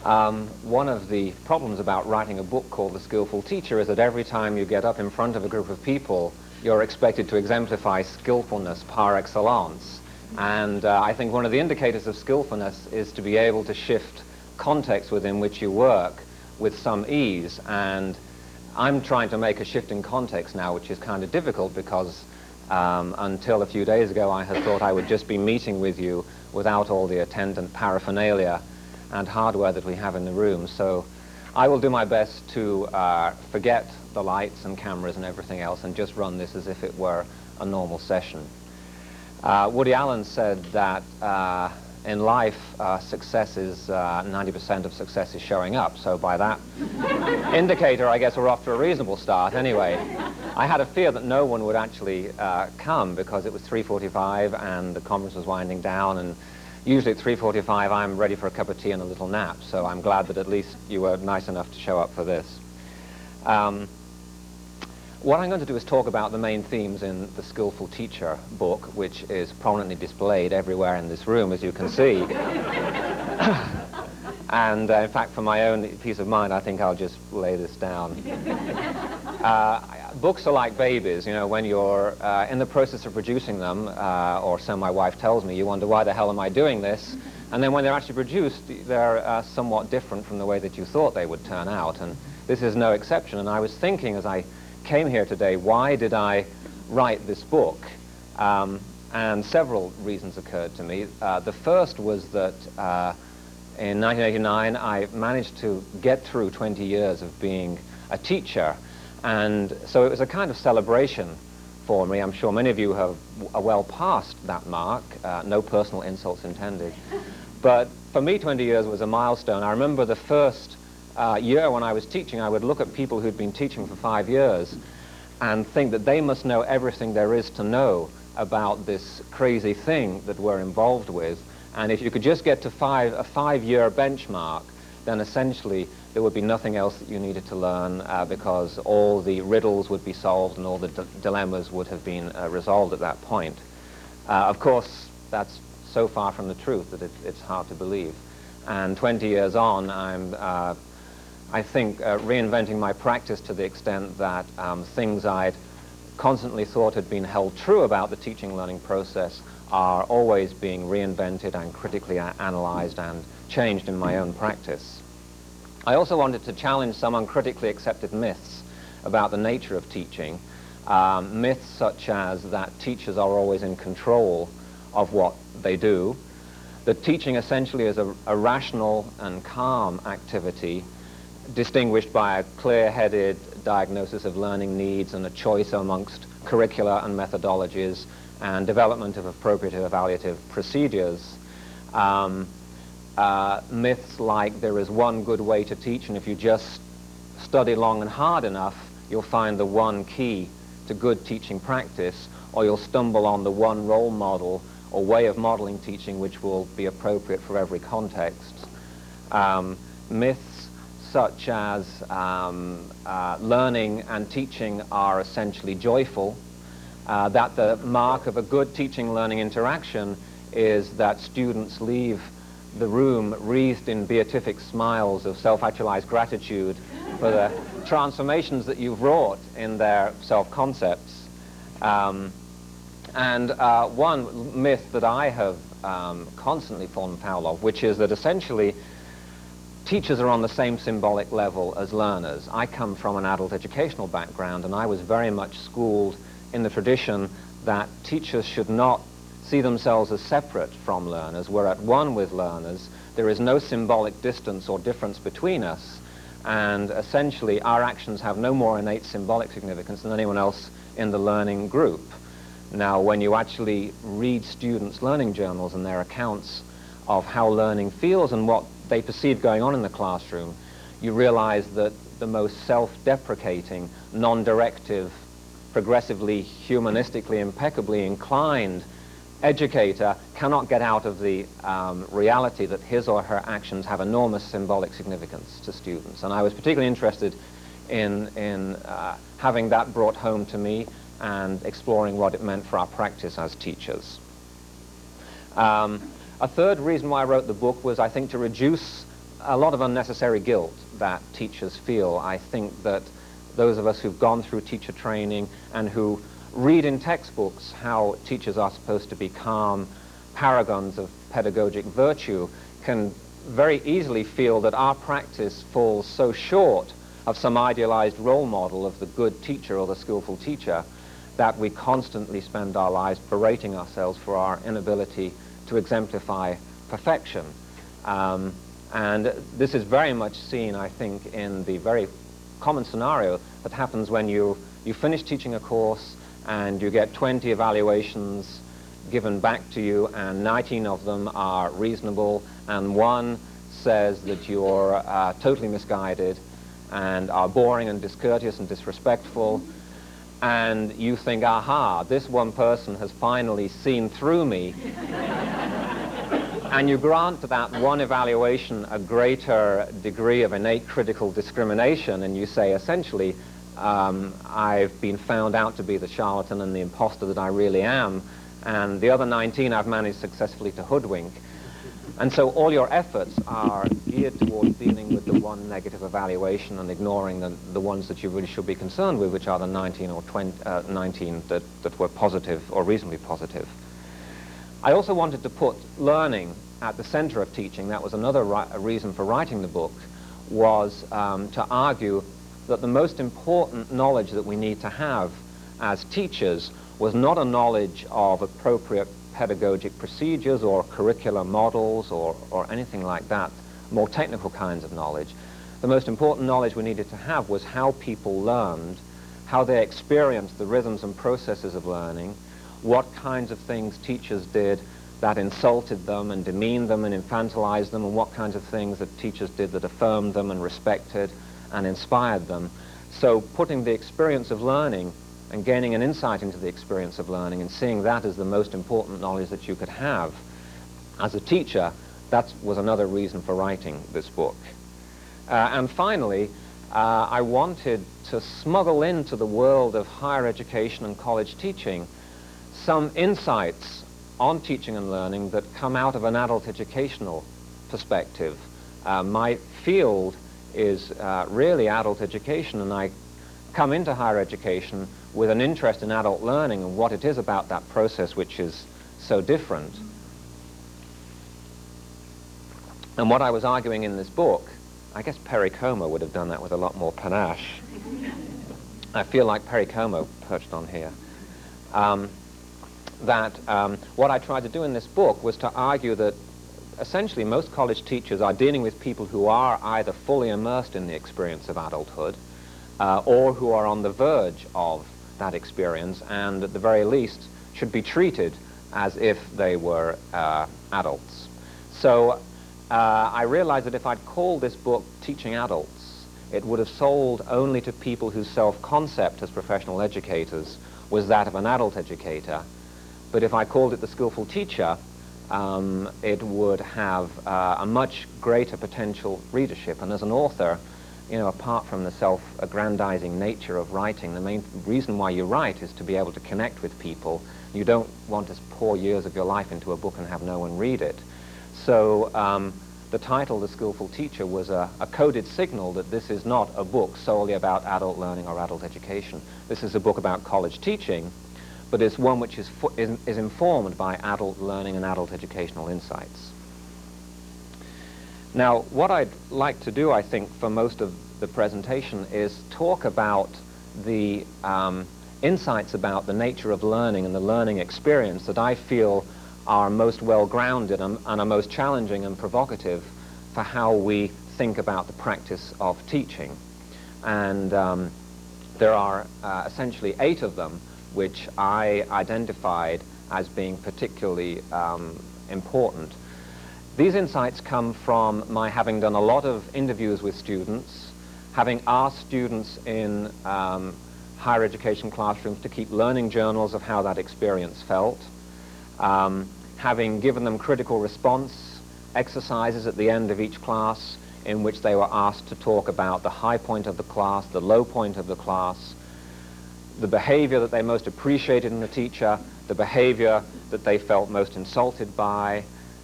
One of the problems about writing a book called The Skillful Teacher is that every time you get up in front of a group of people, you're expected to exemplify skillfulness par excellence. And I think one of the indicators of skillfulness is to be able to shift context within which you work with some ease. And I'm trying to make a shift in context now, which is kind of difficult because until a few days ago I had thought I would just be meeting with you without all the attendant paraphernalia and hardware that we have in the room. So I will do my best to forget the lights and cameras and everything else and just run this as if it were a normal session. Woody Allen said that in life, success is 90% of success is showing up. So by that indicator, I guess we're off to a reasonable start. Anyway, I had a fear that no one would actually come because it was 3:45 and the conference was winding down, and usually at 3:45 I'm ready for a cup of tea and a little nap, so I'm glad that at least you were nice enough to show up for this. What I'm going to do is talk about the main themes in the Skillful Teacher book, which is prominently displayed everywhere in this room, as you can see. And in fact, for my own peace of mind, I think I'll just lay this down. Books are like babies, you know, when you're in the process of producing them, or so my wife tells me, you wonder, why the hell am I doing this? And then when they're actually produced, they're somewhat different from the way that you thought they would turn out. And this is no exception. And I was thinking as I came here today, why did I write this book? And several reasons occurred to me. The first was that in 1989, I managed to get through 20 years of being a teacher. And so it was a kind of celebration for me. I'm sure many of you are well past that mark. No personal insults intended. But for me, 20 years was a milestone. I remember the first year when I was teaching, I would look at people who'd been teaching for 5 years and think that they must know everything there is to know about this crazy thing that we're involved with. And if you could just get to a 5-year benchmark, then essentially there would be nothing else that you needed to learn because all the riddles would be solved and all the dilemmas would have been resolved at that point. Of course, that's so far from the truth that it's hard to believe. And 20 years on, I think, reinventing my practice to the extent that things I'd constantly thought had been held true about the teaching learning process are always being reinvented and critically analyzed and changed in my own practice. I also wanted to challenge some uncritically accepted myths about the nature of teaching. Myths such as that teachers are always in control of what they do, that teaching essentially is a rational and calm activity distinguished by a clear-headed diagnosis of learning needs and a choice amongst curricula and methodologies and development of appropriate evaluative procedures. Myths like there is one good way to teach, and if you just study long and hard enough, you'll find the one key to good teaching practice, or you'll stumble on the one role model or way of modeling teaching which will be appropriate for every context. Myths such as learning and teaching are essentially joyful, that the mark of a good teaching-learning interaction is that students leave the room wreathed in beatific smiles of self-actualized gratitude for the transformations that you've wrought in their self-concepts. And one myth that I have constantly fallen foul of, which is that essentially teachers are on the same symbolic level as learners. I come from an adult educational background, and I was very much schooled in the tradition that teachers should not see themselves as separate from learners. We're at one with learners. There is no symbolic distance or difference between us, and essentially our actions have no more innate symbolic significance than anyone else in the learning group. Now, when you actually read students' learning journals and their accounts of how learning feels and what they perceive going on in the classroom, you realize that the most self-deprecating, non-directive, progressively humanistically, impeccably inclined educator cannot get out of the reality that his or her actions have enormous symbolic significance to students. And I was particularly interested in having that brought home to me and exploring what it meant for our practice as teachers. A third reason why I wrote the book was, I think, to reduce a lot of unnecessary guilt that teachers feel. I think that those of us who've gone through teacher training and who read in textbooks how teachers are supposed to be calm paragons of pedagogic virtue can very easily feel that our practice falls so short of some idealized role model of the good teacher or the skillful teacher that we constantly spend our lives berating ourselves for our inability to exemplify perfection. And this is very much seen, I think, in the very common scenario that happens when you finish teaching a course and you get 20 evaluations given back to you, and 19 of them are reasonable, and one says that you're totally misguided and are boring and discourteous and disrespectful, and you think, aha, this one person has finally seen through me. And you grant to that one evaluation a greater degree of innate critical discrimination, and you say, essentially, I've been found out to be the charlatan and the imposter that I really am, and the other 19 I've managed successfully to hoodwink. And so all your efforts are geared towards dealing with the one negative evaluation and ignoring the ones that you really should be concerned with, which are the 19 or 19 that were positive or reasonably positive. I also wanted to put learning at the center of teaching. That was another reason for writing the book, was to argue that the most important knowledge that we need to have as teachers was not a knowledge of appropriate pedagogic procedures or curricular models or anything like that, more technical kinds of knowledge. The most important knowledge we needed to have was how people learned, how they experienced the rhythms and processes of learning, what kinds of things teachers did that insulted them and demeaned them and infantilized them, and what kinds of things that teachers did that affirmed them and respected and inspired them. So putting the experience of learning and gaining an insight into the experience of learning and seeing that as the most important knowledge that you could have as a teacher, that was another reason for writing this book. And finally, I wanted to smuggle into the world of higher education and college teaching some insights on teaching and learning that come out of an adult educational perspective. My field is really adult education, and I come into higher education with an interest in adult learning and what it is about that process which is so different. And what I was arguing in this book, I guess Perry Como would have done that with a lot more panache. I feel like Perry Como perched on here. What I tried to do in this book was to argue that essentially most college teachers are dealing with people who are either fully immersed in the experience of adulthood or who are on the verge of that experience, and at the very least should be treated as if they were adults. So I realized that if I'd called this book Teaching Adults, it would have sold only to people whose self-concept as professional educators was that of an adult educator. But if I called it The Skillful Teacher, it would have a much greater potential readership. And as an author, you know, apart from the self-aggrandizing nature of writing, the main reason why you write is to be able to connect with people. You don't want to pour years of your life into a book and have no one read it. So the title, The Skillful Teacher, was a coded signal that this is not a book solely about adult learning or adult education. This is a book about college teaching, but it's one which is informed by adult learning and adult educational insights. Now, what I'd like to do, I think, for most of the presentation is talk about the insights about the nature of learning and the learning experience that I feel are most well-grounded and are most challenging and provocative for how we think about the practice of teaching. And there are essentially 8 of them which I identified as being particularly important. These insights come from my having done a lot of interviews with students, having asked students in higher education classrooms to keep learning journals of how that experience felt, having given them critical response exercises at the end of each class in which they were asked to talk about the high point of the class, the low point of the class, the behavior that they most appreciated in the teacher, the behavior that they felt most insulted by,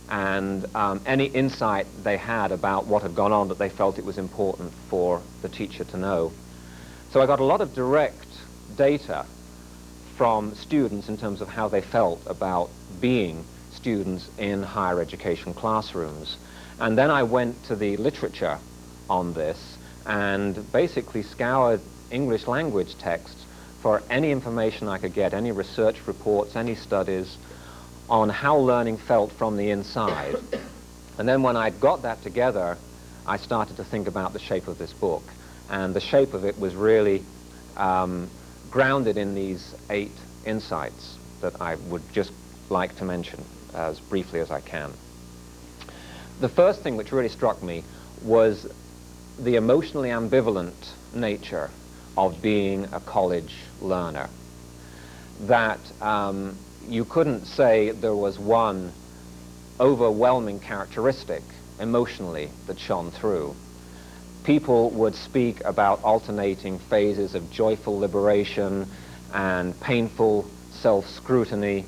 and any insight they had about what had gone on that they felt it was important for the teacher to know. So I got a lot of direct data from students in terms of how they felt about being students in higher education classrooms. And then I went to the literature on this and basically scoured English language texts for any information I could get, any research reports, any studies on how learning felt from the inside. And then when I'd got that together, I started to think about the shape of this book. And the shape of it was really grounded in these 8 insights that I would just like to mention as briefly as I can. The first thing which really struck me was the emotionally ambivalent nature of being a college learner. That you couldn't say there was one overwhelming characteristic emotionally that shone through. People would speak about alternating phases of joyful liberation and painful self-scrutiny.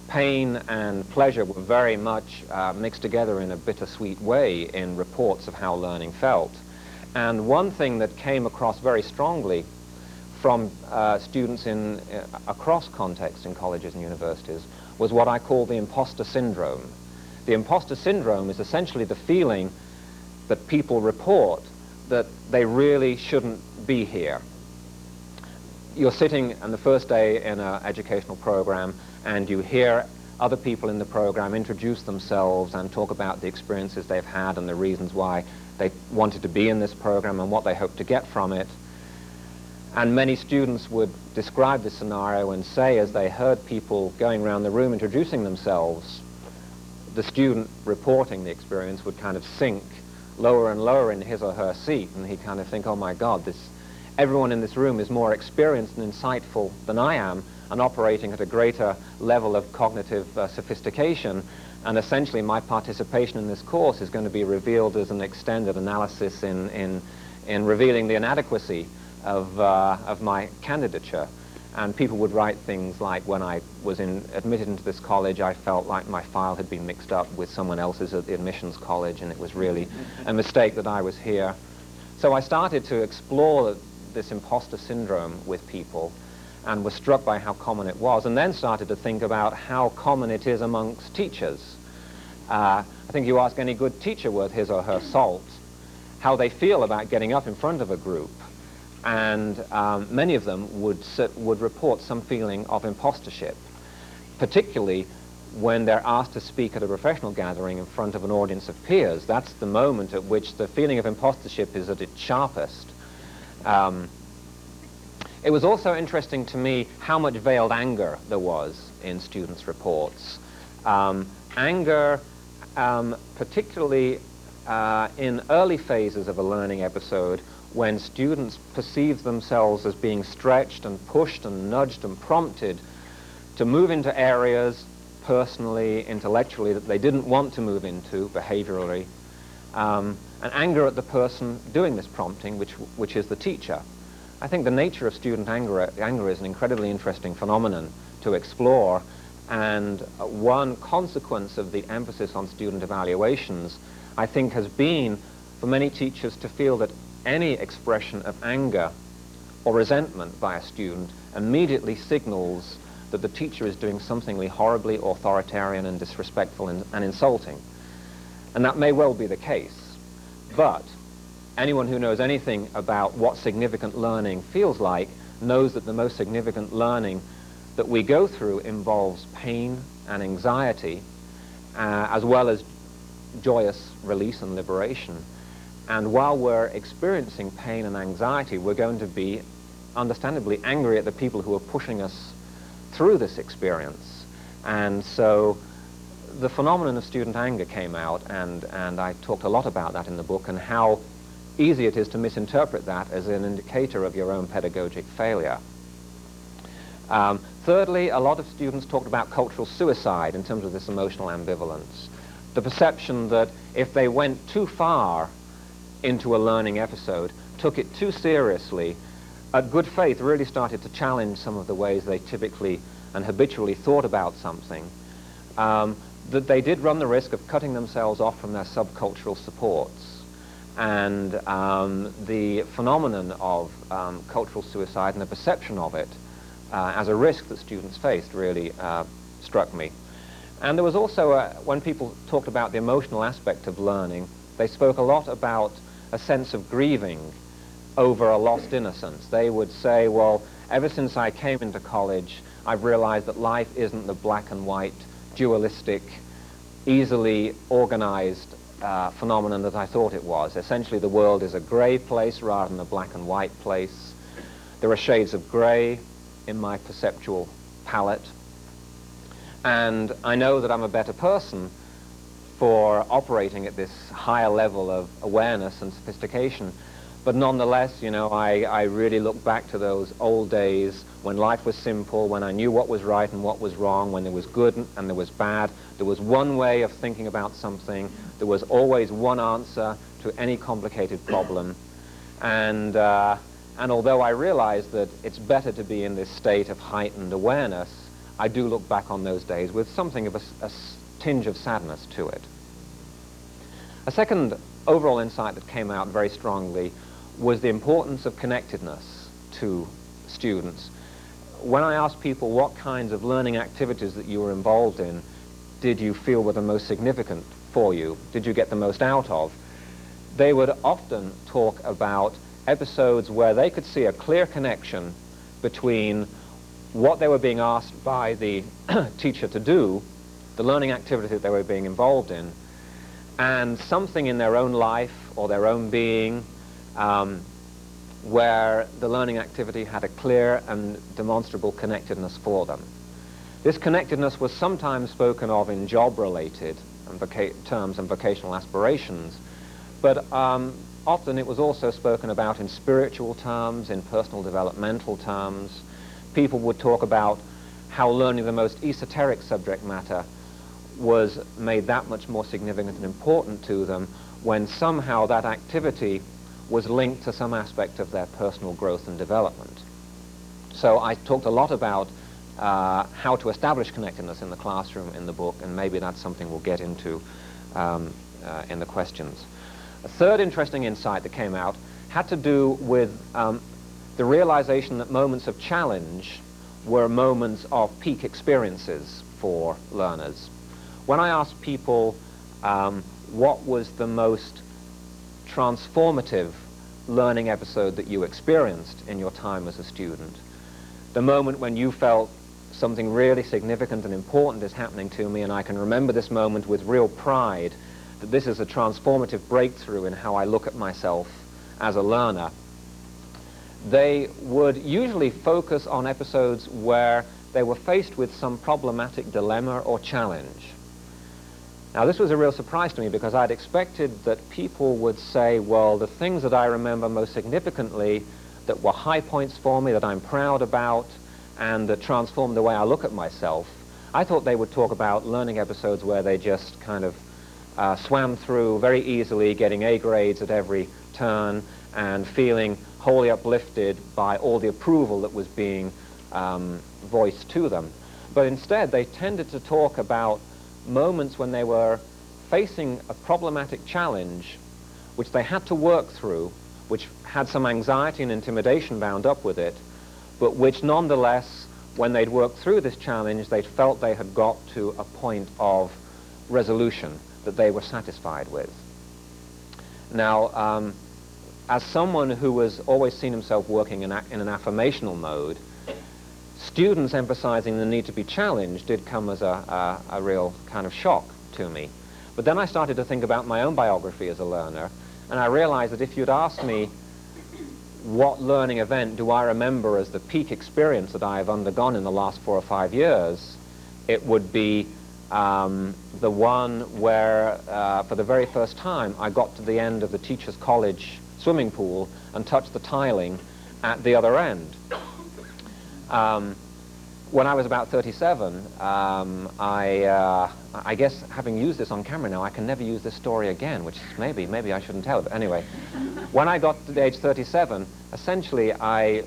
Pain and pleasure were very much mixed together in a bittersweet way in reports of how learning felt. And one thing that came across very strongly from students across contexts in colleges and universities was what I call the imposter syndrome. The imposter syndrome is essentially the feeling that people report that they really shouldn't be here. You're sitting on the first day in an educational program and you hear other people in the program introduce themselves and talk about the experiences they've had and the reasons why they wanted to be in this program and what they hope to get from it. And many students would describe this scenario and say, as they heard people going around the room introducing themselves, the student reporting the experience would kind of sink lower and lower in his or her seat, and he'd kind of think, oh my God, everyone in this room is more experienced and insightful than I am and operating at a greater level of cognitive sophistication, and essentially my participation in this course is going to be revealed as an extended analysis in revealing the inadequacy of my candidature. And people would write things like, when I was admitted into this college, I felt like my file had been mixed up with someone else's at the admissions college, and it was really a mistake that I was here. So I started to explore this imposter syndrome with people and was struck by how common it was, and then started to think about how common it is amongst teachers. I think you ask any good teacher worth his or her salt how they feel about getting up in front of a group, and many of them would report some feeling of impostership, particularly when they're asked to speak at a professional gathering in front of an audience of peers. That's the moment at which the feeling of impostership is at its sharpest. It was also interesting to me how much veiled anger there was in students' reports. Anger, particularly in early phases of a learning episode, when students perceive themselves as being stretched and pushed and nudged and prompted to move into areas personally, intellectually, that they didn't want to move into behaviorally, and anger at the person doing this prompting, which is the teacher. I think the nature of student anger is an incredibly interesting phenomenon to explore, and one consequence of the emphasis on student evaluations, I think, has been for many teachers to feel that any expression of anger or resentment by a student immediately signals that the teacher is doing something horribly authoritarian and disrespectful and insulting. And that may well be the case, but anyone who knows anything about what significant learning feels like knows that the most significant learning that we go through involves pain and anxiety, as well as joyous release and liberation. And while we're experiencing pain and anxiety, we're going to be understandably angry at the people who are pushing us through this experience. And so the phenomenon of student anger came out, and I talked a lot about that in the book, and how easy it is to misinterpret that as an indicator of your own pedagogic failure. Thirdly, a lot of students talked about cultural suicide in terms of this emotional ambivalence. The perception that if they went too far into a learning episode, took it too seriously, at good faith really started to challenge some of the ways they typically and habitually thought about something, that they did run the risk of cutting themselves off from their subcultural supports. And the phenomenon of cultural suicide and the perception of it as a risk that students faced really struck me. And there was also, when people talked about the emotional aspect of learning, they spoke a lot about a sense of grieving over a lost innocence. They would say, well, ever since I came into college, I've realized that life isn't the black and white, dualistic, easily organized phenomenon that I thought it was. Essentially, the world is a gray place rather than a black and white place. There are shades of gray in my perceptual palette. And I know that I'm a better person for operating at this higher level of awareness and sophistication. But nonetheless, you know, I really look back to those old days when life was simple, when I knew what was right and what was wrong, when there was good and there was bad. There was one way of thinking about something. There was always one answer to any complicated problem. And although I realize that it's better to be in this state of heightened awareness, I do look back on those days with something of a tinge of sadness to it. A second overall insight that came out very strongly was the importance of connectedness to students. When I asked people what kinds of learning activities that you were involved in did you feel were the most significant for you, did you get the most out of, they would often talk about episodes where they could see a clear connection between what they were being asked by the teacher to do, the learning activity that they were being involved in, and something in their own life or their own being where the learning activity had a clear and demonstrable connectedness for them. This connectedness was sometimes spoken of in job-related terms and vocational aspirations, but often it was also spoken about in spiritual terms, in personal developmental terms. People would talk about how learning the most esoteric subject matter was made that much more significant and important to them when somehow that activity was linked to some aspect of their personal growth and development. So I talked a lot about how to establish connectedness in the classroom in the book, and maybe that's something we'll get into in the questions. A third interesting insight that came out had to do with the realization that moments of challenge were moments of peak experiences for learners. When I asked people what was the most transformative learning episode that you experienced in your time as a student, the moment when you felt something really significant and important is happening to me, and I can remember this moment with real pride, that this is a transformative breakthrough in how I look at myself as a learner, they would usually focus on episodes where they were faced with some problematic dilemma or challenge. Now, this was a real surprise to me because I'd expected that people would say, well, the things that I remember most significantly that were high points for me, that I'm proud about, and that transformed the way I look at myself, I thought they would talk about learning episodes where they just kind of swam through very easily, getting A grades at every turn, and feeling wholly uplifted by all the approval that was being voiced to them. But instead, they tended to talk about moments when they were facing a problematic challenge which they had to work through, which had some anxiety and intimidation bound up with it, but which nonetheless, when they'd worked through this challenge, they felt they had got to a point of resolution that they were satisfied with. Now, as someone who has always seen himself working in an affirmational mode, students emphasizing the need to be challenged did come as a real kind of shock to me. But then I started to think about my own biography as a learner, and I realized that if you'd asked me what learning event do I remember as the peak experience that I've undergone in the last 4 or 5 years, it would be the one where, for the very first time, I got to the end of the teacher's college swimming pool and touched the tiling at the other end. when I was about 37, I guess having used this on camera now, I can never use this story again, which is maybe I shouldn't tell it. But anyway, when I got to the age 37, essentially I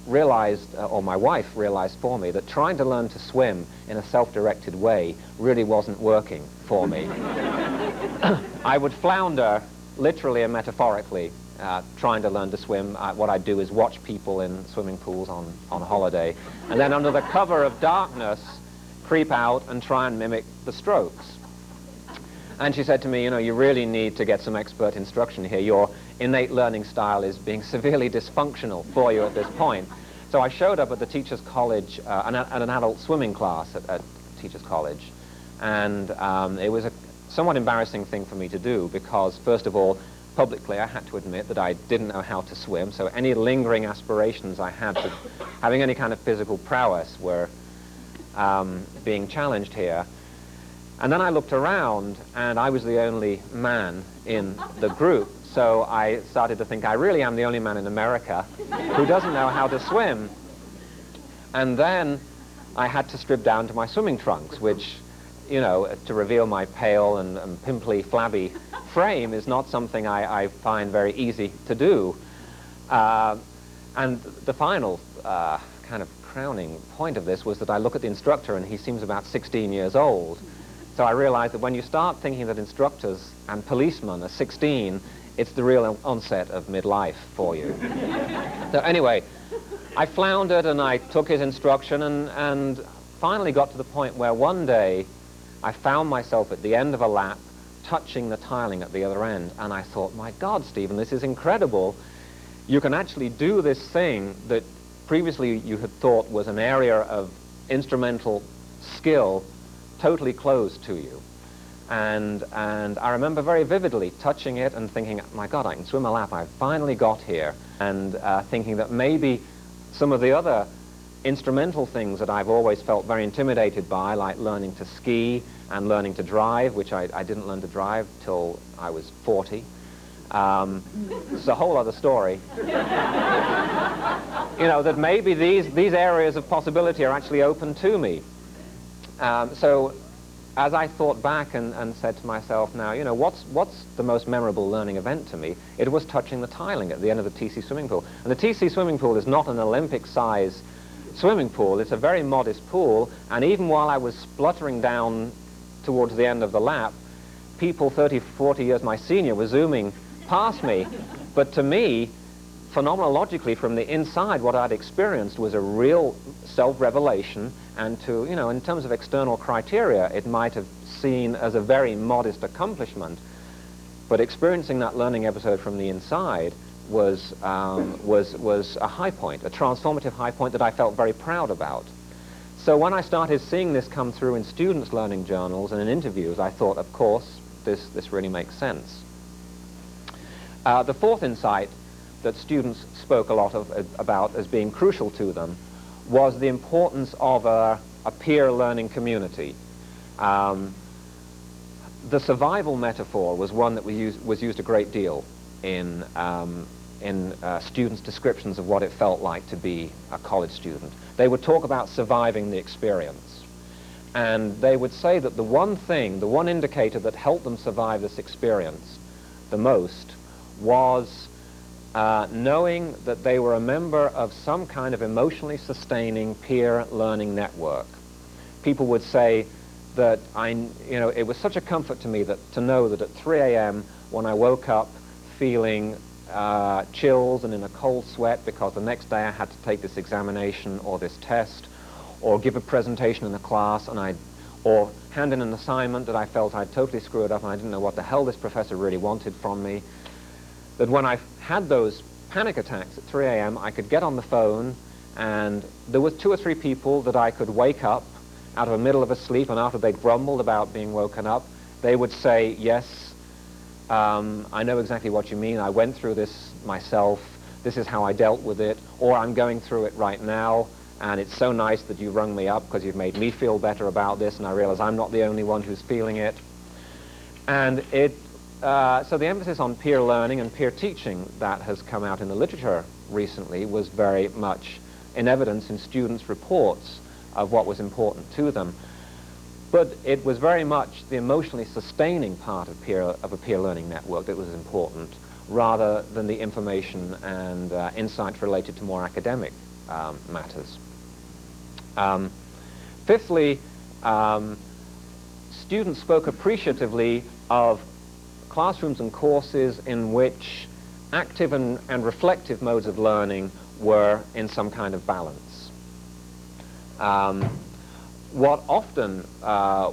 realized, or my wife realized for me, that trying to learn to swim in a self-directed way really wasn't working for me. I would flounder, literally and metaphorically, trying to learn to swim. What I'd do is watch people in swimming pools on holiday, and then under the cover of darkness, creep out and try and mimic the strokes. And she said to me, you know, you really need to get some expert instruction here. Your innate learning style is being severely dysfunctional for you at this point. So I showed up at the Teachers College, at an adult swimming class at Teachers College, and it was a somewhat embarrassing thing for me to do because, first of all, publicly I had to admit that I didn't know how to swim, so any lingering aspirations I had to having any kind of physical prowess were being challenged here. And then I looked around, and I was the only man in the group, so I started to think I really am the only man in America who doesn't know how to swim. And then I had to strip down to my swimming trunks, which, you know, to reveal my pale and pimply, flabby frame is not something I find very easy to do. And the final kind of crowning point of this was that I look at the instructor, and he seems about 16 years old. So I realized that when you start thinking that instructors and policemen are 16, it's the real onset of midlife for you. So anyway, I floundered and I took his instruction and finally got to the point where one day I found myself at the end of a lap touching the tiling at the other end, and I thought, my God, Stephen, this is incredible. You can actually do this thing that previously you had thought was an area of instrumental skill totally closed to you. And I remember very vividly touching it and thinking, my God, I can swim a lap, I finally got here. And thinking that maybe some of the other instrumental things that I've always felt very intimidated by, like learning to ski and learning to drive, which I didn't learn to drive till I was 40. It's a whole other story. You know, that maybe these areas of possibility are actually open to me. So as I thought back and said to myself, now, you know, what's the most memorable learning event to me? It was touching the tiling at the end of the TC swimming pool. And the TC swimming pool is not an Olympic-size swimming pool. It's a very modest pool, and even while I was spluttering down towards the end of the lap, people 30, 40 years my senior were zooming past me. But to me, phenomenologically from the inside, what I'd experienced was a real self-revelation, and to, you know, in terms of external criteria, it might have seen as a very modest accomplishment. But experiencing that learning episode from the inside was a high point, a transformative high point that I felt very proud about. So when I started seeing this come through in students' learning journals and in interviews, I thought, of course, this really makes sense. The fourth insight that students spoke a lot about as being crucial to them was the importance of a peer learning community. The survival metaphor was one that was used a great deal in students' descriptions of what it felt like to be a college student. They would talk about surviving the experience. And they would say that the one indicator that helped them survive this experience the most was knowing that they were a member of some kind of emotionally sustaining peer learning network. People would say that it was such a comfort to me to know that at 3 a.m. when I woke up feeling chills and in a cold sweat because the next day I had to take this examination or this test or give a presentation in the class, or hand in an assignment that I felt I'd totally screwed up and I didn't know what the hell this professor really wanted from me, that when I had those panic attacks at 3 a.m. I could get on the phone, and there were 2 or 3 people that I could wake up out of the middle of a sleep, and after they grumbled about being woken up, they would say, yes, I know exactly what you mean, I went through this myself, this is how I dealt with it, or I'm going through it right now, and it's so nice that you rung me up because you've made me feel better about this, and I realize I'm not the only one who's feeling it. And so the emphasis on peer learning and peer teaching that has come out in the literature recently was very much in evidence in students' reports of what was important to them. But it was very much the emotionally sustaining part of a peer learning network that was important, rather than the information and insights related to more academic matters. Fifthly, students spoke appreciatively of classrooms and courses in which active and reflective modes of learning were in some kind of balance. What often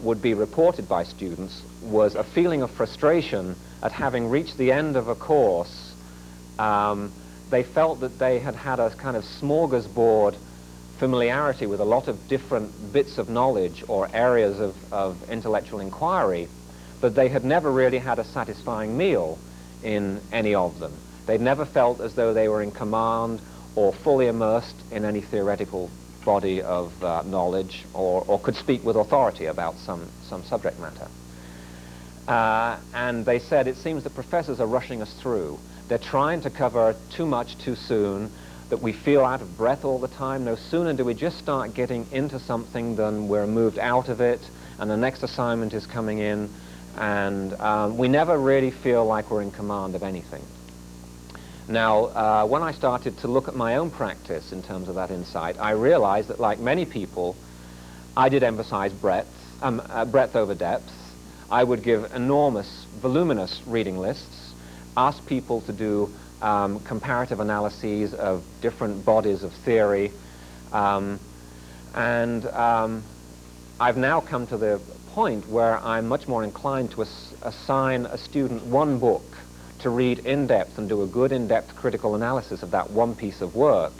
would be reported by students was a feeling of frustration at having reached the end of a course. They felt that they had had a kind of smorgasbord familiarity with a lot of different bits of knowledge or areas of intellectual inquiry, but they had never really had a satisfying meal in any of them. They'd never felt as though they were in command or fully immersed in any theoretical body of knowledge, or could speak with authority about some subject matter. And they said, it seems the professors are rushing us through. They're trying to cover too much too soon, that we feel out of breath all the time. No sooner do we just start getting into something than we're moved out of it, and the next assignment is coming in, and we never really feel like we're in command of anything. Now, when I started to look at my own practice in terms of that insight, I realized that, like many people, I did emphasize breadth over depth. I would give enormous, voluminous reading lists, ask people to do comparative analyses of different bodies of theory, and I've now come to the point where I'm much more inclined to assign a student one book to read in depth and do a good in-depth critical analysis of that one piece of work,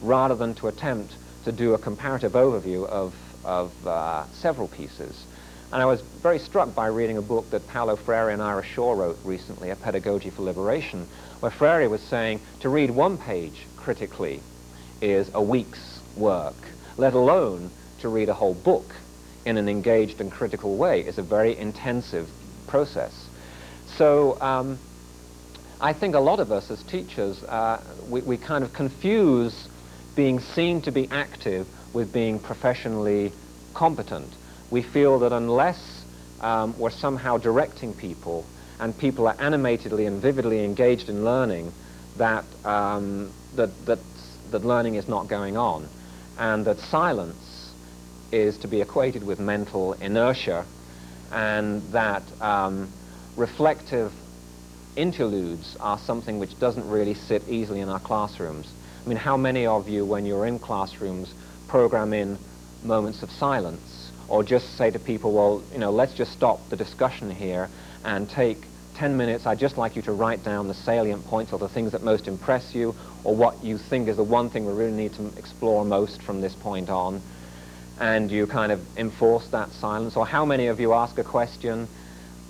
rather than to attempt to do a comparative overview of several pieces. And I was very struck by reading a book that Paulo Freire and Ira Shaw wrote recently, A Pedagogy for Liberation, where Freire was saying to read one page critically is a week's work, let alone to read a whole book in an engaged and critical way is a very intensive process. So I think a lot of us as teachers, we kind of confuse being seen to be active with being professionally competent. We feel that unless we're somehow directing people and people are animatedly and vividly engaged in learning, that learning is not going on, and that silence is to be equated with mental inertia, and that reflective interludes are something which doesn't really sit easily in our classrooms. I mean, how many of you, when you're in classrooms, program in moments of silence, or just say to people, well, you know, let's just stop the discussion here and take 10 minutes. I'd just like you to write down the salient points or the things that most impress you, or what you think is the one thing we really need to explore most from this point on, and you kind of enforce that silence. Or how many of you ask a question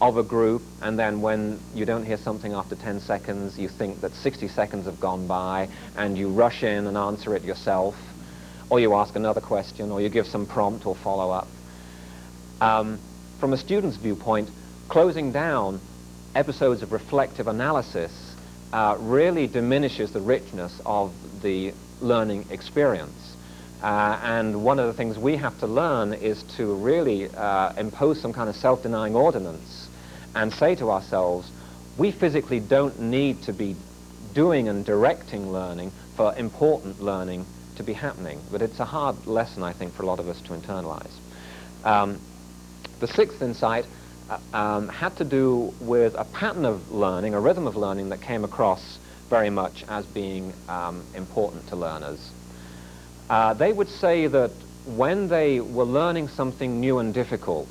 of a group, and then when you don't hear something after 10 seconds, you think that 60 seconds have gone by, and you rush in and answer it yourself, or you ask another question, or you give some prompt or follow-up. From a student's viewpoint, closing down episodes of reflective analysis really diminishes the richness of the learning experience. And one of the things we have to learn is to really impose some kind of self-denying ordinance and say to ourselves, we physically don't need to be doing and directing learning for important learning to be happening. But it's a hard lesson, I think, for a lot of us to internalize. The sixth insight had to do with a pattern of learning, a rhythm of learning that came across very much as being important to learners. They would say that when they were learning something new and difficult,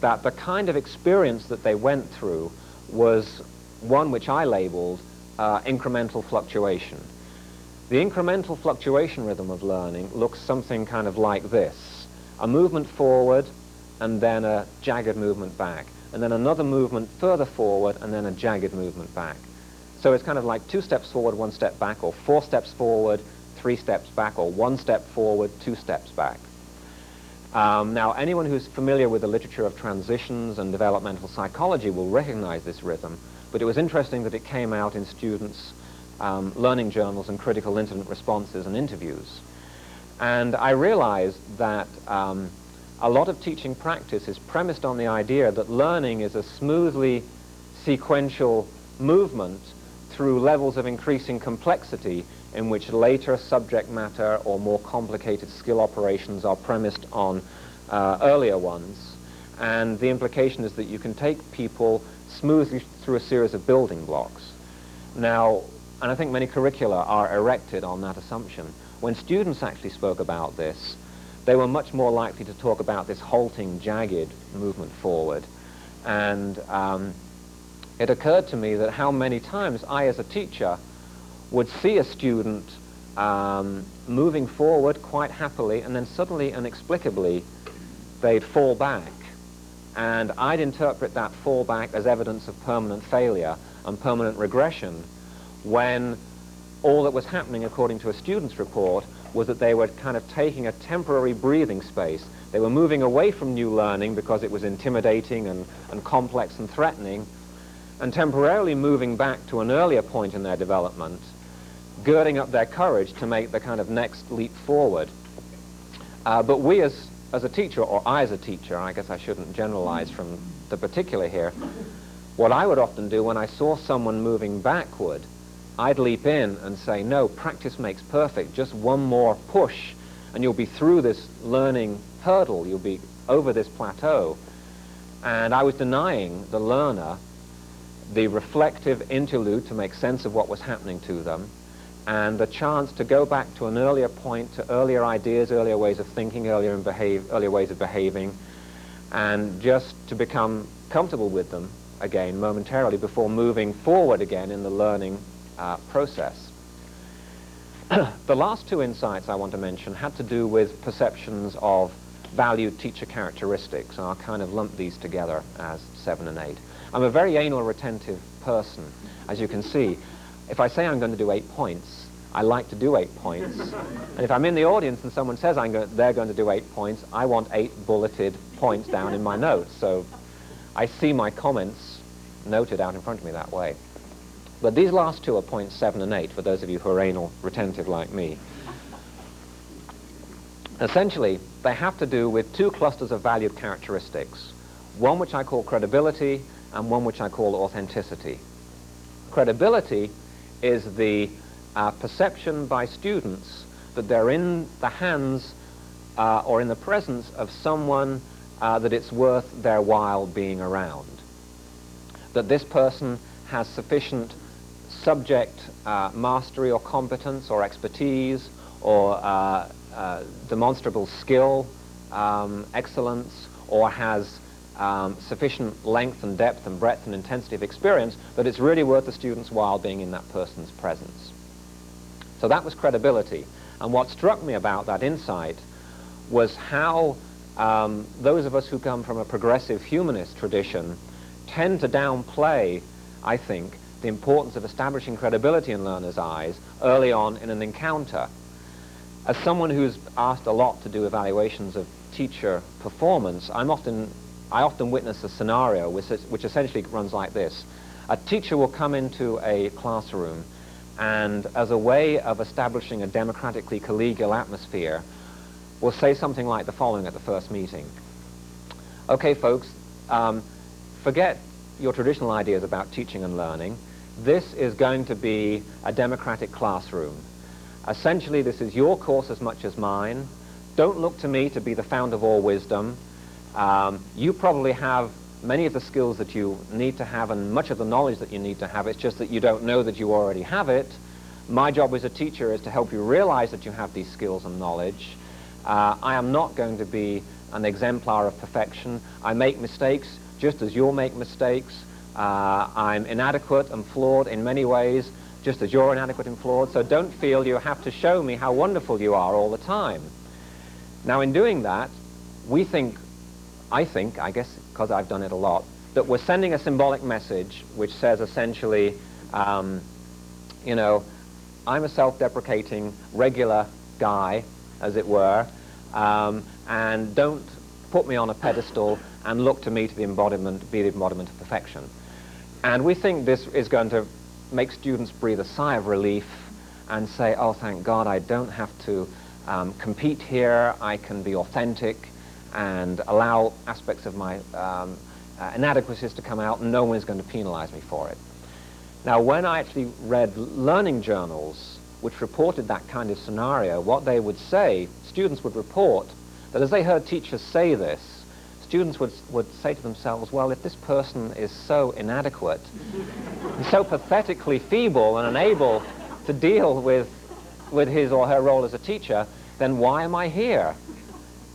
that the kind of experience that they went through was one which I labeled incremental fluctuation. The incremental fluctuation rhythm of learning looks something kind of like this: a movement forward, and then a jagged movement back, and then another movement further forward, and then a jagged movement back. So it's kind of like 2 steps forward, 1 step back, or 4 steps forward, 3 steps back, or 1 step forward, 2 steps back. Now, anyone who's familiar with the literature of transitions and developmental psychology will recognize this rhythm, but it was interesting that it came out in students' learning journals and critical incident responses and interviews. And I realized that a lot of teaching practice is premised on the idea that learning is a smoothly sequential movement through levels of increasing complexity in which later subject matter or more complicated skill operations are premised on earlier ones. And the implication is that you can take people smoothly through a series of building blocks. Now, and I think many curricula are erected on that assumption. When students actually spoke about this, they were much more likely to talk about this halting, jagged movement forward. And it occurred to me that how many times I, as a teacher, would see a student moving forward quite happily, and then suddenly, inexplicably, they'd fall back. And I'd interpret that fall back as evidence of permanent failure and permanent regression, when all that was happening, according to a student's report, was that they were kind of taking a temporary breathing space. They were moving away from new learning because it was intimidating and complex and threatening, and temporarily moving back to an earlier point in their development, girding up their courage to make the kind of next leap forward. But we as a teacher, or I as a teacher, I guess I shouldn't generalize from the particular here, what I would often do when I saw someone moving backward, I'd leap in and say, no, practice makes perfect, just one more push and you'll be through this learning hurdle, you'll be over this plateau. And I was denying the learner the reflective interlude to make sense of what was happening to them, and the chance to go back to an earlier point, to earlier ideas, earlier ways of thinking, earlier ways of behaving, and just to become comfortable with them again momentarily before moving forward again in the learning process. The last two insights I want to mention had to do with perceptions of valued teacher characteristics, and I'll kind of lump these together as 7 and 8. I'm a very anal retentive person, as you can see. If I say I'm going to do 8 points, I like to do 8 points. And if I'm in the audience and someone says they're going to do 8 points, I want 8 bulleted points down in my notes. So I see my comments noted out in front of me that way. But these last two are points 7 and 8, for those of you who are anal retentive like me. Essentially, they have to do with two clusters of valued characteristics, one which I call credibility and one which I call authenticity. Credibility is the perception by students that they're in the hands or in the presence of someone that it's worth their while being around, that this person has sufficient subject mastery or competence or expertise or demonstrable skill, excellence, or has sufficient length and depth and breadth and intensity of experience that it's really worth the student's while being in that person's presence. So that was credibility. And what struck me about that insight was how those of us who come from a progressive humanist tradition tend to downplay, I think, the importance of establishing credibility in learners' eyes early on in an encounter. As someone who's asked a lot to do evaluations of teacher performance, I often witness a scenario which essentially runs like this. A teacher will come into a classroom and, as a way of establishing a democratically collegial atmosphere, will say something like the following at the first meeting. Okay, folks, forget your traditional ideas about teaching and learning. This is going to be a democratic classroom. Essentially, this is your course as much as mine. Don't look to me to be the fount of all wisdom. You probably have many of the skills that you need to have and much of the knowledge that you need to have. It's just that you don't know that you already have it. My job as a teacher is to help you realize that you have these skills and knowledge. I am not going to be an exemplar of perfection. I make mistakes just as you'll make mistakes. I'm inadequate and flawed in many ways, just as you're inadequate and flawed, so don't feel you have to show me how wonderful you are all the time. Now, in doing that, I guess because I've done it a lot, that we're sending a symbolic message which says essentially, you know, I'm a self-deprecating, regular guy, as it were, and don't put me on a pedestal and look to me to be the embodiment of perfection. And we think this is going to make students breathe a sigh of relief and say, oh, thank God, I don't have to compete here, I can be authentic and allow aspects of my inadequacies to come out, and no one is going to penalize me for it. Now, when I actually read learning journals which reported that kind of scenario, what they would say, students would report that as they heard teachers say this, students would say to themselves, well, if this person is so inadequate, and so pathetically feeble and unable to deal with his or her role as a teacher, then why am I here?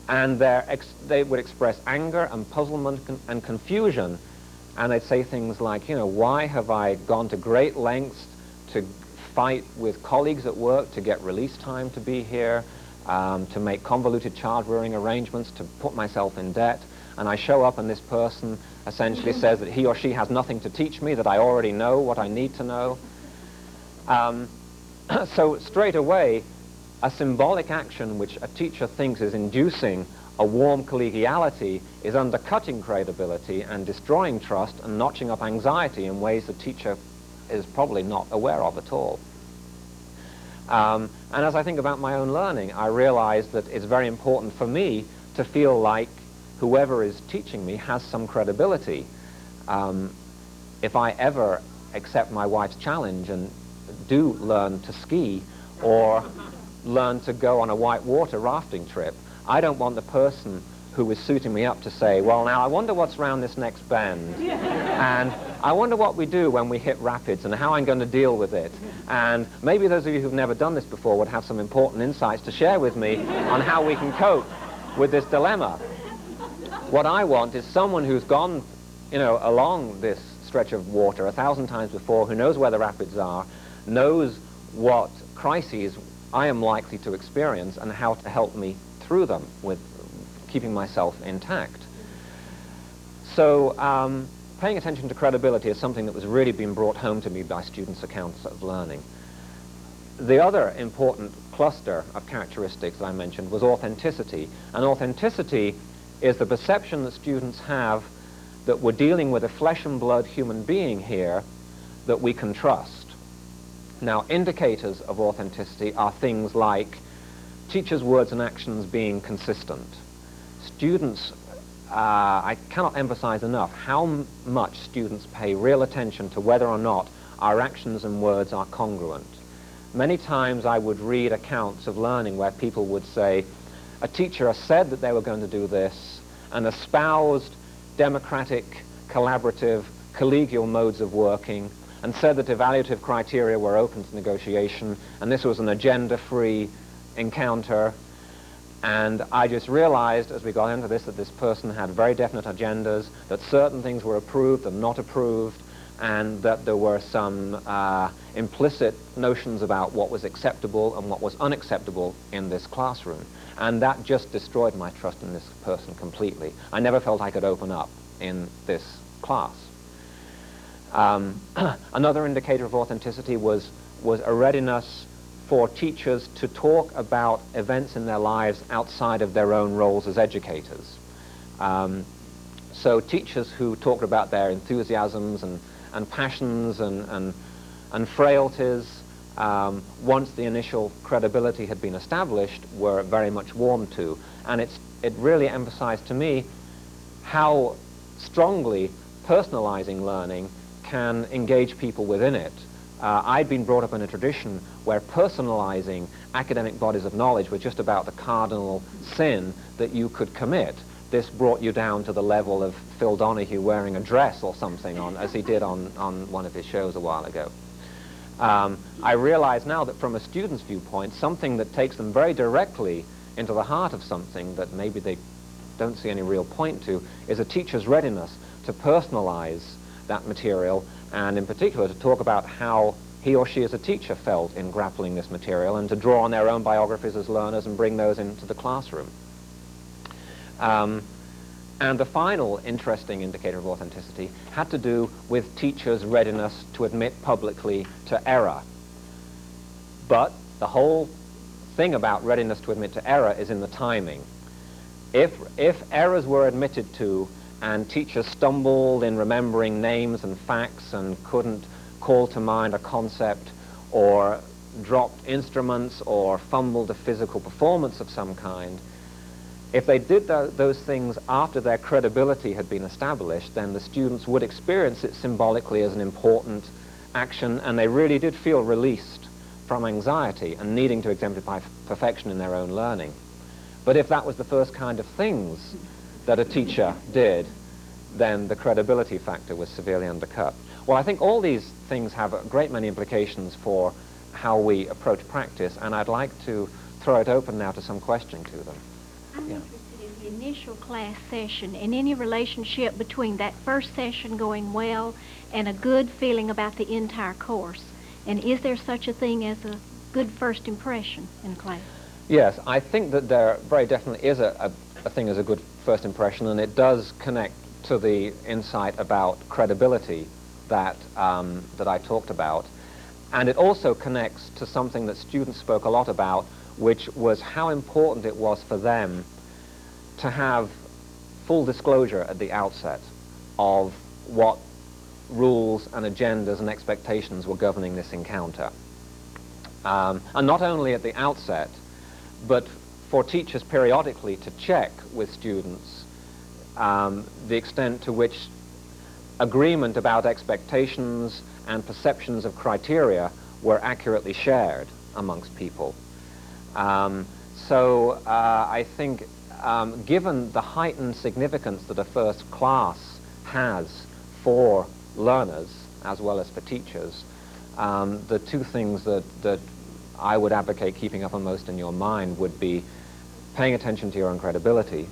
And they would express anger and puzzlement and confusion, and they'd say things like, you know, why have I gone to great lengths to fight with colleagues at work to get release time to be here, to make convoluted child-rearing arrangements, to put myself in debt, and I show up and this person essentially says that he or she has nothing to teach me, that I already know what I need to know. So straight away, a symbolic action which a teacher thinks is inducing a warm collegiality is undercutting credibility and destroying trust and notching up anxiety in ways the teacher is probably not aware of at all. And as I think about my own learning, I realize that it's very important for me to feel like whoever is teaching me has some credibility. If I ever accept my wife's challenge and do learn to ski or learn to go on a whitewater rafting trip, I don't want the person who is suiting me up to say, well, now I wonder what's around this next bend, and I wonder what we do when we hit rapids and how I'm going to deal with it. And maybe those of you who've never done this before would have some important insights to share with me on how we can cope with this dilemma. What I want is someone who's gone, you know, along this stretch of water 1,000 times before, who knows where the rapids are, knows what crises I am likely to experience and how to help me through them with keeping myself intact. So paying attention to credibility is something that was really being brought home to me by students' accounts of learning. The other important cluster of characteristics that I mentioned was authenticity. And authenticity is the perception that students have that we're dealing with a flesh and blood human being here that we can trust. Now, indicators of authenticity are things like teachers' words and actions being consistent. Students, I cannot emphasize enough how much students pay real attention to whether or not our actions and words are congruent. Many times I would read accounts of learning where people would say, a teacher said that they were going to do this and espoused democratic, collaborative, collegial modes of working, and said that evaluative criteria were open to negotiation, and this was an agenda-free encounter. And I just realized as we got into this that this person had very definite agendas, that certain things were approved and not approved, and that there were some implicit notions about what was acceptable and what was unacceptable in this classroom. And that just destroyed my trust in this person completely. I never felt I could open up in this class. Another indicator of authenticity was a readiness for teachers to talk about events in their lives outside of their own roles as educators. So teachers who talked about their enthusiasms and passions and frailties, once the initial credibility had been established, were very much warmed to. And it really emphasized to me how strongly personalizing learning can engage people within it. I'd been brought up in a tradition where personalizing academic bodies of knowledge was just about the cardinal sin that you could commit. This brought you down to the level of Phil Donahue wearing a dress or something, as he did on one of his shows a while ago. I realize now that from a student's viewpoint, something that takes them very directly into the heart of something that maybe they don't see any real point to is a teacher's readiness to personalize that material, and in particular to talk about how he or she as a teacher felt in grappling this material, and to draw on their own biographies as learners and bring those into the classroom. And the final interesting indicator of authenticity had to do with teachers' readiness to admit publicly to error. But the whole thing about readiness to admit to error is in the timing. If errors were admitted to and teachers stumbled in remembering names and facts and couldn't call to mind a concept or dropped instruments or fumbled a physical performance of some kind, if they did those things after their credibility had been established, then the students would experience it symbolically as an important action, and they really did feel released from anxiety and needing to exemplify perfection in their own learning. But if that was the first kind of things that a teacher did, then the credibility factor was severely undercut. Well, I think all these things have a great many implications for how we approach practice, and I'd like to throw it open now to some question to them. I'm interested in the initial class session and any relationship between that first session going well and a good feeling about the entire course. And is there such a thing as a good first impression in class? Yes, I think that there very definitely is a thing as a good first impression, and it does connect to the insight about credibility that I talked about. And it also connects to something that students spoke a lot about, which was how important it was for them to have full disclosure at the outset of what rules and agendas and expectations were governing this encounter. And not only at the outset, but for teachers periodically to check with students the extent to which agreement about expectations and perceptions of criteria were accurately shared amongst people. So I think given the heightened significance that a first class has for learners as well as for teachers, the two things that I would advocate keeping uppermost in your mind would be paying attention to your own credibility,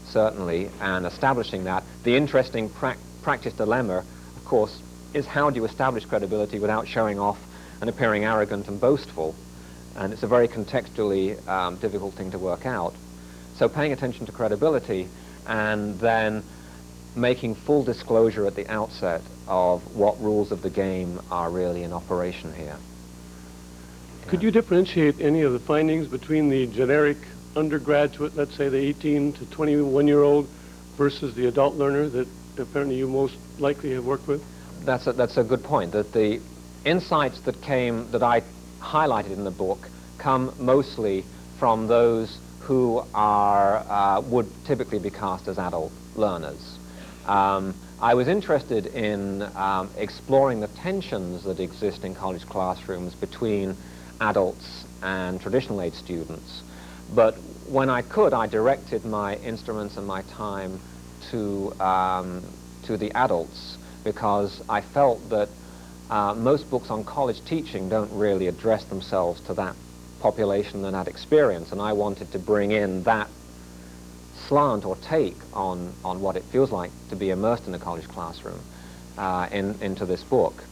certainly, and establishing that. The interesting practice dilemma, of course, is how do you establish credibility without showing off and appearing arrogant and boastful? And it's a very contextually difficult thing to work out. So paying attention to credibility and then making full disclosure at the outset of what rules of the game are really in operation here. Could you differentiate any of the findings between the generic undergraduate, let's say the 18 to 21-year-old, versus the adult learner that apparently you most likely have worked with? That's a good point, that the insights that I highlighted in the book come mostly from those who would typically be cast as adult learners. I was interested in exploring the tensions that exist in college classrooms between adults and traditional age students, but when I could, I directed my instruments and my time to the adults, because I felt that most books on college teaching don't really address themselves to that population and that experience, and I wanted to bring in that slant or take on what it feels like to be immersed in a college classroom into this book.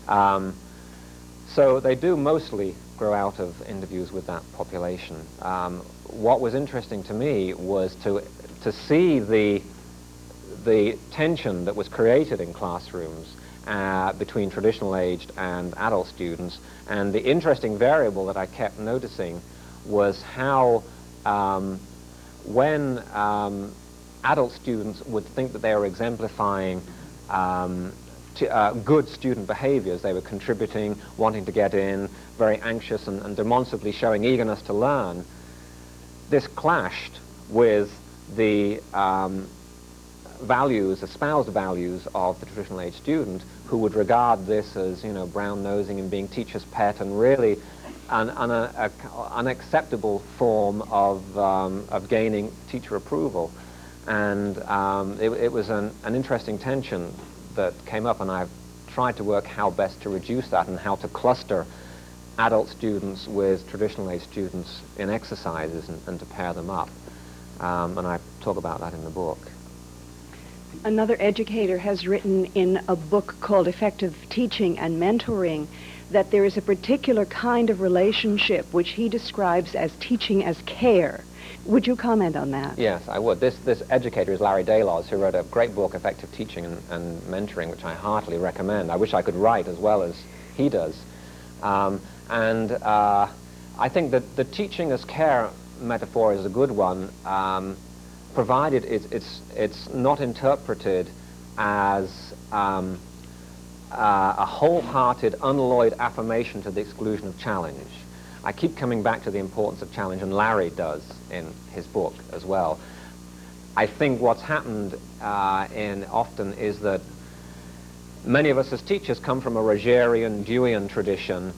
So they do mostly grow out of interviews with that population. What was interesting to me was to see the tension that was created in classrooms between traditional aged and adult students, and the interesting variable that I kept noticing was how when adult students would think that they were exemplifying good student behaviors, they were contributing, wanting to get in, very anxious and demonstrably showing eagerness to learn, this clashed with the espoused values of the traditional age student, who would regard this as, brown-nosing and being teacher's pet, and really an unacceptable form of gaining teacher approval. And it was an interesting tension that came up, and I've tried to work how best to reduce that and how to cluster adult students with traditional age students in exercises and to pair them up. And I talk about that in the book. Another educator has written in a book called Effective Teaching and Mentoring that there is a particular kind of relationship which he describes as teaching as care. Would you comment on that? Yes, I would. This educator is Larry Dayloz, who wrote a great book, Effective Teaching and Mentoring, which I heartily recommend. I wish I could write as well as he does. I think that the teaching as care metaphor is a good one, provided it's not interpreted as a wholehearted, unalloyed affirmation to the exclusion of challenge. I keep coming back to the importance of challenge, and Larry does in his book as well. I think what's happened often is that many of us as teachers come from a Rogerian, Deweyan tradition,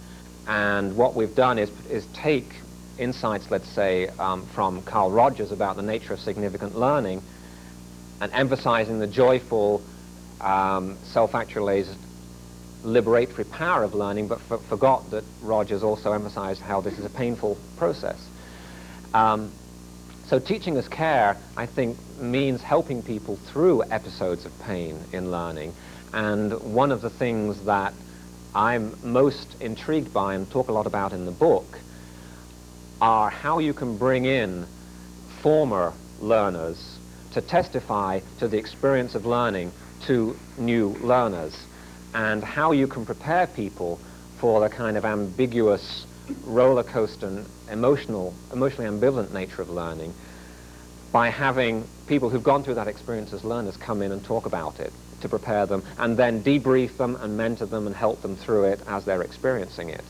and what we've done is take insights, let's say, from Carl Rogers about the nature of significant learning, and emphasizing the joyful, self-actualized, liberatory power of learning, but forgot that Rogers also emphasized how this is a painful process. So teaching as care, I think, means helping people through episodes of pain in learning. And one of the things that I'm most intrigued by and talk a lot about in the book are how you can bring in former learners to testify to the experience of learning to new learners, and how you can prepare people for the kind of ambiguous roller coaster and emotionally ambivalent nature of learning by having people who've gone through that experience as learners come in and talk about it, to prepare them, and then debrief them and mentor them and help them through it as they're experiencing it.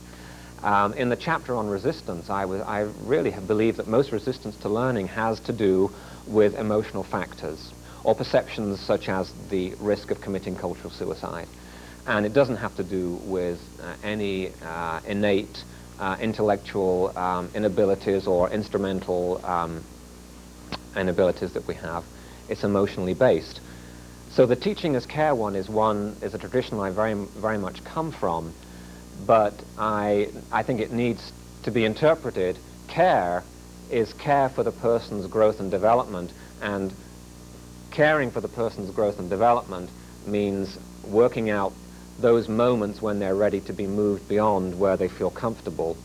In the chapter on resistance, I really have believed that most resistance to learning has to do with emotional factors, or perceptions such as the risk of committing cultural suicide. And it doesn't have to do with any innate intellectual inabilities or instrumental inabilities that we have. It's emotionally based. So the teaching as care one is a tradition I very much come from, but I think it needs to be interpreted. Care is care for the person's growth and development, and caring for the person's growth and development means working out those moments when they're ready to be moved beyond where they feel comfortable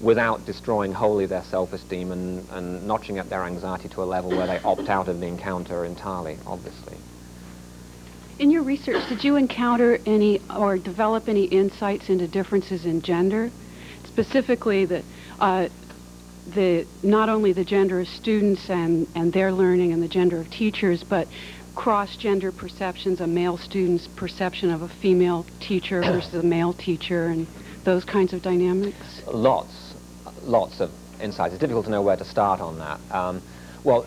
without destroying wholly their self-esteem and notching up their anxiety to a level where they opt out of the encounter entirely, obviously. In your research, did you encounter any or develop any insights into differences in gender? Specifically, not only the gender of students and their learning and the gender of teachers, but cross-gender perceptions, a male student's perception of a female teacher versus a male teacher, and those kinds of dynamics? Lots of insights. It's difficult to know where to start on that. Well,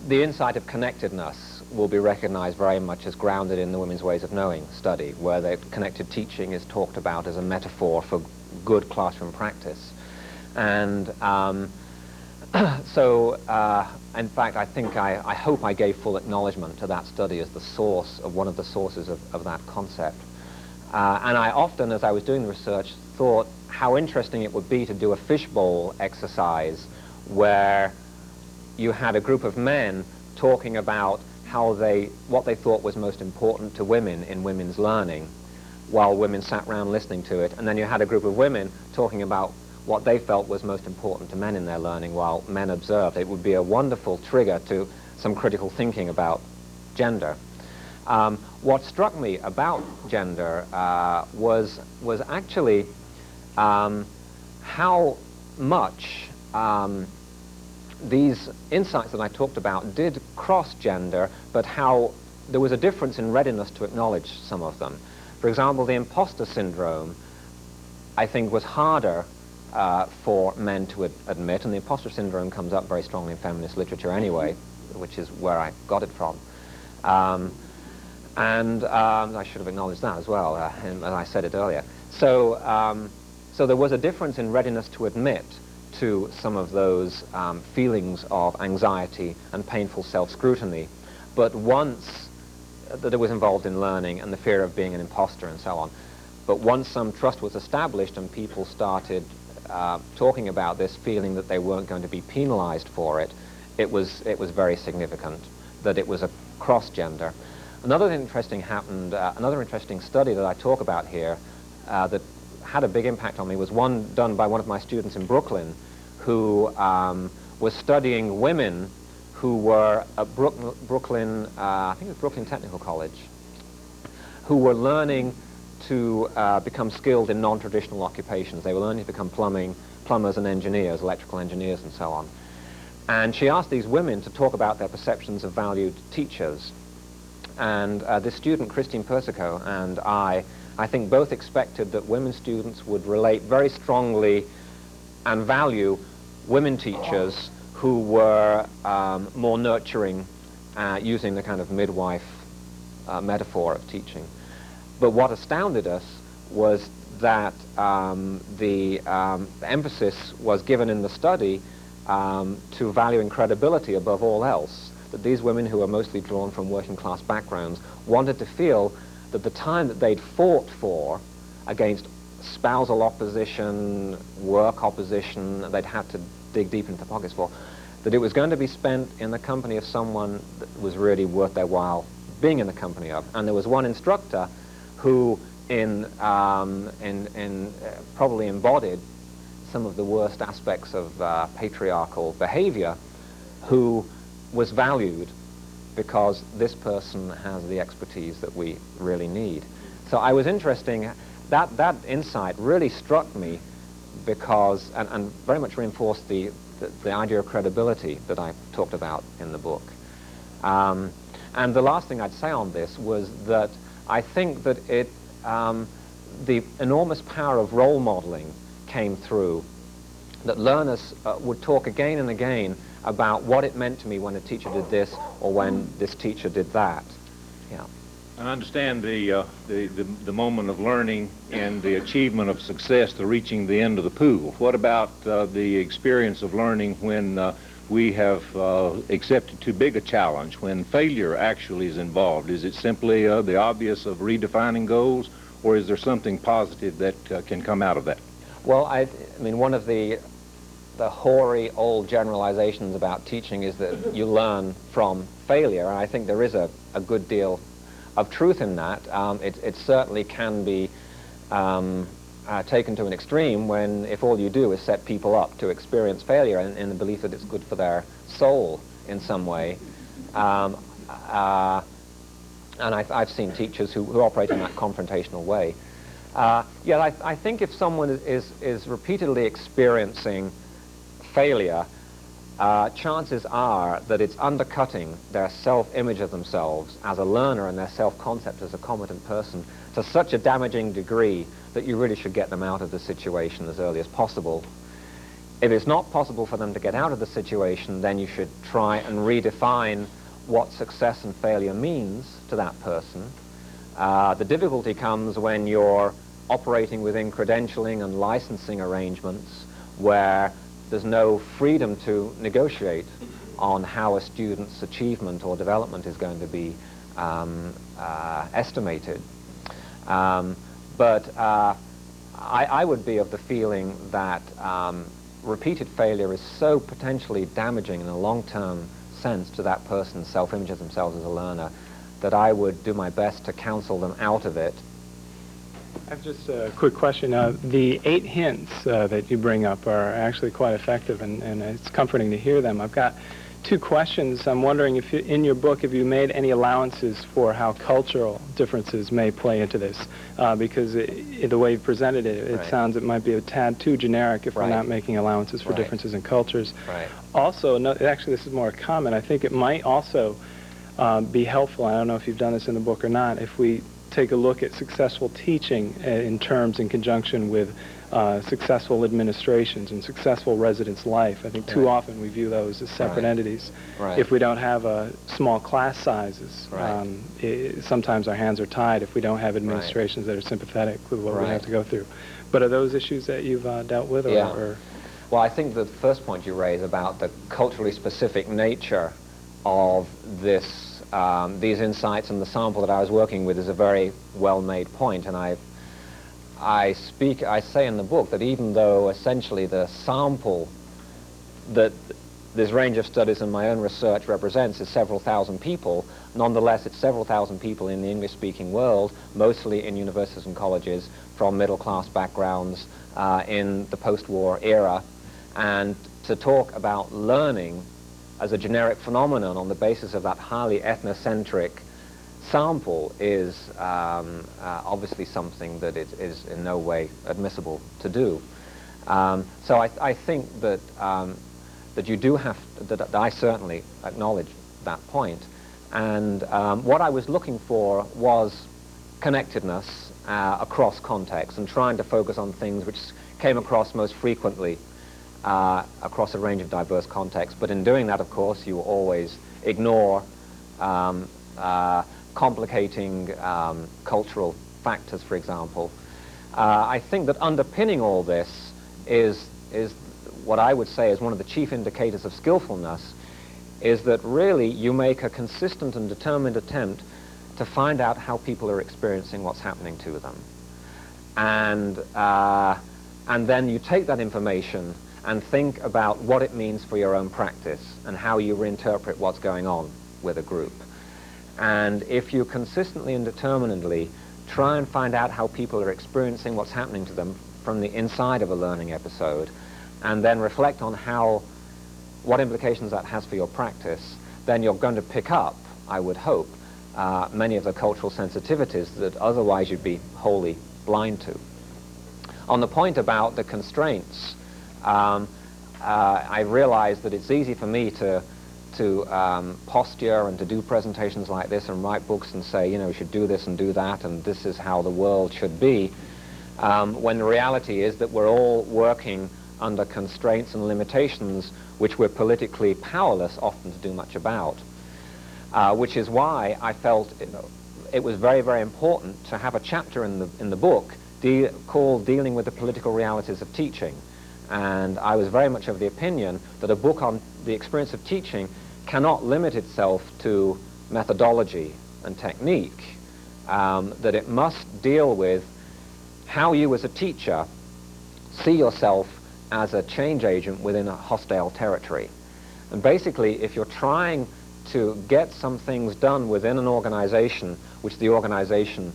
the insight of connectedness will be recognized very much as grounded in the Women's Ways of Knowing study, where the connected teaching is talked about as a metaphor for good classroom practice. And in fact, I hope I gave full acknowledgement to that study as the source of one of the sources of that concept. And I often, as I was doing the research, thought how interesting it would be to do a fishbowl exercise where you had a group of men talking about what they thought was most important to women in women's learning, while women sat around listening to it, and then you had a group of women talking about what they felt was most important to men in their learning while men observed. It would be a wonderful trigger to some critical thinking about gender. What struck me about gender was actually how much these insights that I talked about did cross gender, but how there was a difference in readiness to acknowledge some of them. For example, the imposter syndrome, I think, was harder for men to admit, and the imposter syndrome comes up very strongly in feminist literature anyway, which is where I got it from. And I should have acknowledged that as well, as I said it earlier. So there was a difference in readiness to admit to some of those feelings of anxiety and painful self-scrutiny. But once that it was involved in learning and the fear of being an imposter and so on, but once some trust was established and people started talking about this, feeling that they weren't going to be penalized for it, it was very significant that it was a cross-gender. Another interesting study that I talk about here that had a big impact on me was one done by one of my students in Brooklyn, who was studying women who were at Brooklyn, I think it was Brooklyn Technical College, who were learning to become skilled in non-traditional occupations. They were learning to become plumbers and engineers, electrical engineers and so on. And she asked these women to talk about their perceptions of valued teachers. And this student, Christine Persico, and I I think both expected that women students would relate very strongly and value women teachers who were more nurturing, using the kind of midwife metaphor of teaching. But what astounded us was that the emphasis was given in the study to valuing credibility above all else, that these women, who are mostly drawn from working class backgrounds, wanted to feel that the time that they'd fought for against spousal opposition, work opposition, that they'd had to dig deep into their pockets for, that it was going to be spent in the company of someone that was really worth their while being in the company of. And there was one instructor who probably embodied some of the worst aspects of patriarchal behavior, who was valued because this person has the expertise that we really need. So I was interesting, that insight really struck me because, and very much reinforced the idea of credibility that I talked about in the book. And the last thing I'd say on this was that I think that the enormous power of role modeling came through, that learners would talk again and again about what it meant to me when a teacher did this or when this teacher did that. Yeah. I understand the moment of learning and the achievement of success to reaching the end of the pool. What about the experience of learning when we have accepted too big a challenge, when failure actually is involved? Is it simply the obvious of redefining goals, or is there something positive that can come out of that? Well, I mean, one of the hoary old generalizations about teaching is that you learn from failure, and I think there is a good deal of truth in that. It certainly can be taken to an extreme if all you do is set people up to experience failure in the belief that it's good for their soul in some way. And I've seen teachers who operate in that confrontational way. Yeah, I think if someone is repeatedly experiencing failure, chances are that it's undercutting their self-image of themselves as a learner and their self-concept as a competent person to such a damaging degree that you really should get them out of the situation as early as possible. If it's not possible for them to get out of the situation, then you should try and redefine what success and failure means to that person. The difficulty comes when you're operating within credentialing and licensing arrangements where there's no freedom to negotiate on how a student's achievement or development is going to be estimated. But I would be of the feeling that repeated failure is so potentially damaging in a long-term sense to that person's self-image of themselves as a learner that I would do my best to counsel them out of it. I have just a quick question. The 8 hints that you bring up are actually quite effective, and it's comforting to hear them. I've got 2 questions. I'm wondering if in your book, have you made any allowances for how cultural differences may play into this? Because the way you presented it, it sounds it might be a tad too generic if we're not making allowances for differences in cultures. Also, actually this is more a comment, I think it might also be helpful, I don't know if you've done this in the book or not, if we take a look at successful teaching in conjunction with successful administrations and successful residence life. I think too often we view those as separate entities. If we don't have small class sizes, sometimes our hands are tied if we don't have administrations that are sympathetic with what we have to go through. But are those issues that you've dealt with? Or? Well, I think the first point you raise about the culturally specific nature of these insights and the sample that I was working with is a very well-made point, and I say in the book that even though essentially the sample that this range of studies and my own research represents is several thousand people, nonetheless it's several thousand people in the English-speaking world, mostly in universities and colleges, from middle-class backgrounds in the post-war era, and to talk about learning as a generic phenomenon on the basis of that highly ethnocentric sample is obviously something that it is in no way admissible to do. So I think that that you do have that I certainly acknowledge that point, and what I was looking for was connectedness across contexts and trying to focus on things which came across most frequently across a range of diverse contexts. But in doing that, of course, you always ignore complicating cultural factors, for example. I think that underpinning all this is what I would say is one of the chief indicators of skillfulness, is that really you make a consistent and determined attempt to find out how people are experiencing what's happening to them. And then you take that information and think about what it means for your own practice and how you reinterpret what's going on with a group. And if you consistently and determinedly try and find out how people are experiencing what's happening to them from the inside of a learning episode, and then reflect on what implications that has for your practice, then you're going to pick up, I would hope, many of the cultural sensitivities that otherwise you'd be wholly blind to. On the point about the constraints, I realize that it's easy for me to posture and to do presentations like this and write books and say, you know, we should do this and do that, and this is how the world should be, when the reality is that we're all working under constraints and limitations which we're politically powerless often to do much about. Which is why I felt it was very, very important to have a chapter in the book called Dealing with the Political Realities of Teaching. And I was very much of the opinion that a book on the experience of teaching cannot limit itself to methodology and technique, that it must deal with how you as a teacher see yourself as a change agent within a hostile territory. And basically, if you're trying to get some things done within an organization which the organization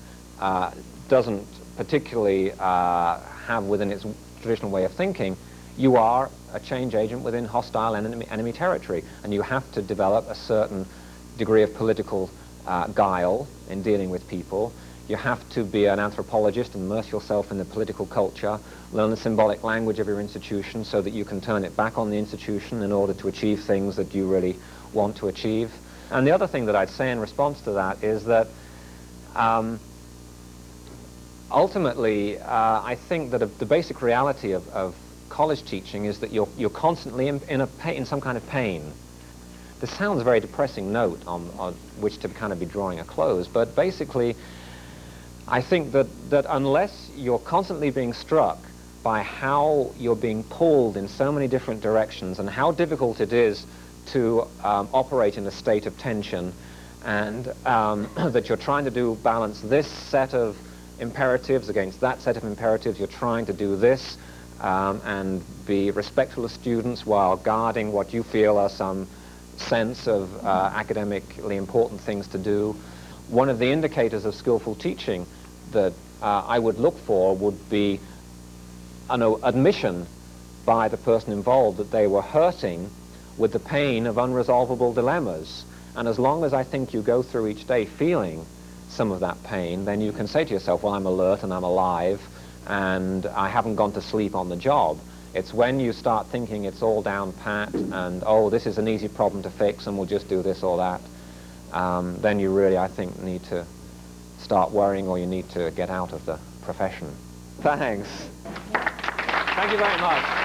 doesn't particularly have within its traditional way of thinking, you are a change agent within hostile enemy territory, and you have to develop a certain degree of political guile in dealing with people. You have to be an anthropologist and immerse yourself in the political culture, learn the symbolic language of your institution so that you can turn it back on the institution in order to achieve things that you really want to achieve. And the other thing that I'd say in response to that is that ultimately I think that the basic reality of college teaching is that you're constantly in some kind of pain. This sounds a very depressing note on which to kind of be drawing a close, but basically I think that unless you're constantly being struck by how you're being pulled in so many different directions and how difficult it is to operate in a state of tension, and that you're trying to balance this set of imperatives against that set of imperatives, you're trying to do this and be respectful of students while guarding what you feel are some sense of academically important things to do. One of the indicators of skillful teaching that I would look for would be an admission by the person involved that they were hurting with the pain of unresolvable dilemmas. And as long as I think you go through each day feeling some of that pain, then you can say to yourself, well, I'm alert and I'm alive and I haven't gone to sleep on the job. It's when you start thinking it's all down pat and, oh, this is an easy problem to fix and we'll just do this or that, then you really, I think, need to start worrying, or you need to get out of the profession. Thanks. Thank you very much.